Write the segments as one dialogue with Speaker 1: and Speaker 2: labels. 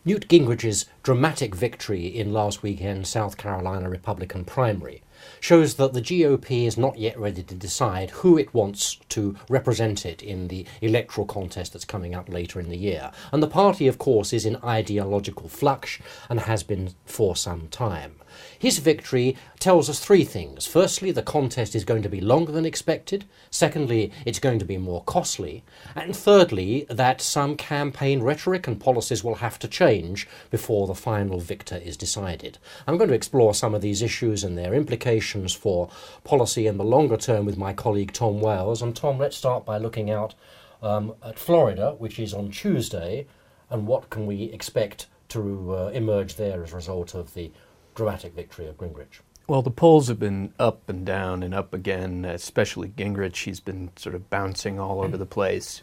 Speaker 1: Newt Gingrich's dramatic victory in last weekend's South Carolina Republican primary shows that the GOP is not yet ready to decide who it wants to represent it in the electoral contest that's coming up later in the year. And the party, of course, is in ideological flux and has been for some time. His victory tells us three things. Firstly, the contest is going to be longer than expected. Secondly, it's going to be more costly. And thirdly, that some campaign rhetoric and policies will have to change before the final victor is decided. I'm going to explore some of these issues and their implications for policy in the longer term with my colleague Tom Wales. And Tom, let's start by looking out at Florida, which is on Tuesday, and what can we expect to emerge there as a result of the dramatic victory of Gingrich?
Speaker 2: Well, the polls have been up and down and up again, especially Gingrich. He's been sort of bouncing all over the place,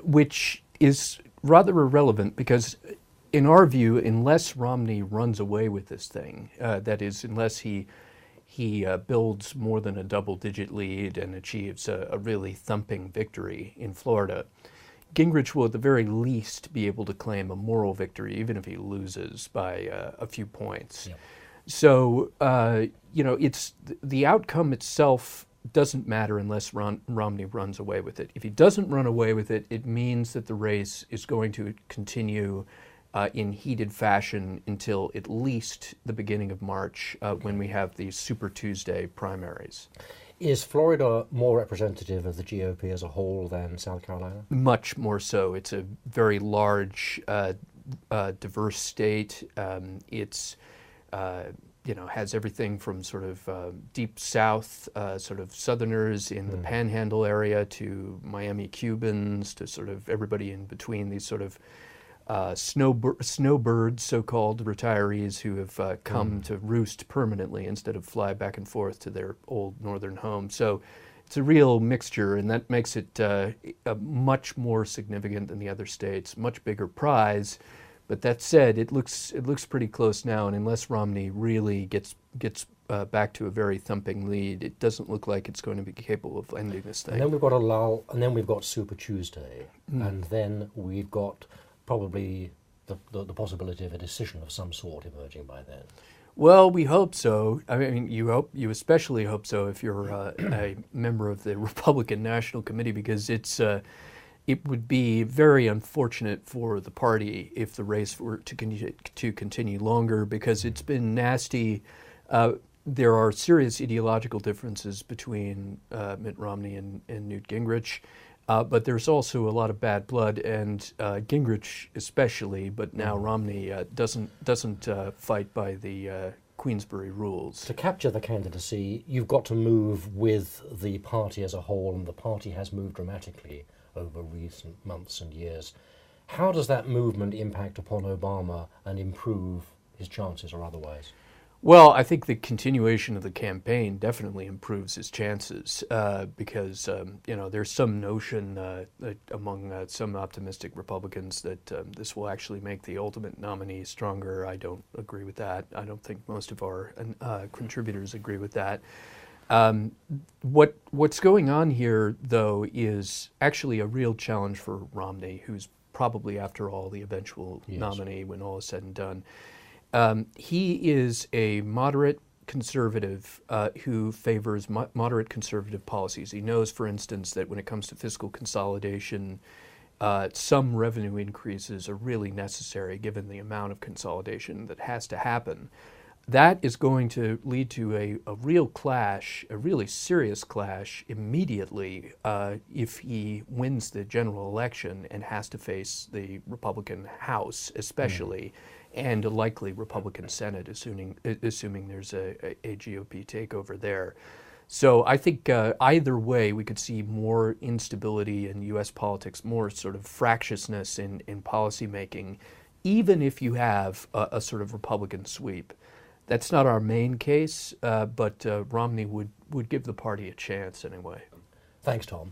Speaker 2: which is rather irrelevant because, in our view, unless Romney runs away with this thing, that is, unless he builds more than a double-digit lead and achieves a really thumping victory in Florida, Gingrich will at the very least be able to claim a moral victory, even if he loses by a few points. Yep. So, it's the outcome itself doesn't matter unless Romney runs away with it. If he doesn't run away with it, it means that the race is going to continue in heated fashion until at least the beginning of March, when we have the Super Tuesday primaries.
Speaker 1: Is Florida more representative of the GOP as a whole than South Carolina?
Speaker 2: Much more so. It's a very large, diverse state. It's has everything from sort of deep South, sort of Southerners in the Panhandle area to Miami Cubans to sort of everybody in between, these sort of snowbirds, so-called retirees who have come to roost permanently instead of fly back and forth to their old northern home. So it's a real mixture, and that makes it much more significant than the other states, much bigger prize. But that said, it looks pretty close now, and unless Romney really gets back to a very thumping lead, it doesn't look like it's going to be capable of ending this thing.
Speaker 1: And then we've got a lull, and then we've got Super Tuesday, and then we've got probably the possibility of a decision of some sort emerging by then.
Speaker 2: Well, we hope so. I mean, you especially hope so if you're a member of the Republican National Committee, because it would be very unfortunate for the party if the race were to continue longer, because it's been nasty. There are serious ideological differences between Mitt Romney and Newt Gingrich. But there's also a lot of bad blood, and Gingrich especially, but now Romney doesn't fight by the Queensberry rules.
Speaker 1: To capture the candidacy, you've got to move with the party as a whole, and the party has moved dramatically over recent months and years. How does that movement impact upon Obama and improve his chances or otherwise?
Speaker 2: Well, I think the continuation of the campaign definitely improves his chances because, there's some notion among some optimistic Republicans that this will actually make the ultimate nominee stronger. I don't agree with that. I don't think most of our contributors agree with that. What's going on here, though, is actually a real challenge for Romney, who's probably, after all, the eventual nominee when all is said and done. He is a moderate conservative who favors moderate conservative policies. He knows, for instance, that when it comes to fiscal consolidation, some revenue increases are really necessary given the amount of consolidation that has to happen. That is going to lead to a real clash, a really serious clash immediately if he wins the general election and has to face the Republican House especially, and a likely Republican Senate, assuming there's a GOP takeover there. So I think either way we could see more instability in U.S. politics, more sort of fractiousness in policymaking, even if you have a sort of Republican sweep. That's not our main case, but Romney would give the party a chance anyway.
Speaker 1: Thanks, Tom.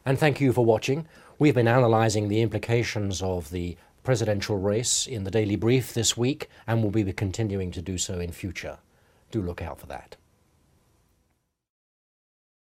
Speaker 1: And thank you for watching. We've been analysing the implications of the presidential race in the Daily Brief this week, and will be continuing to do so in future. Do look out for that.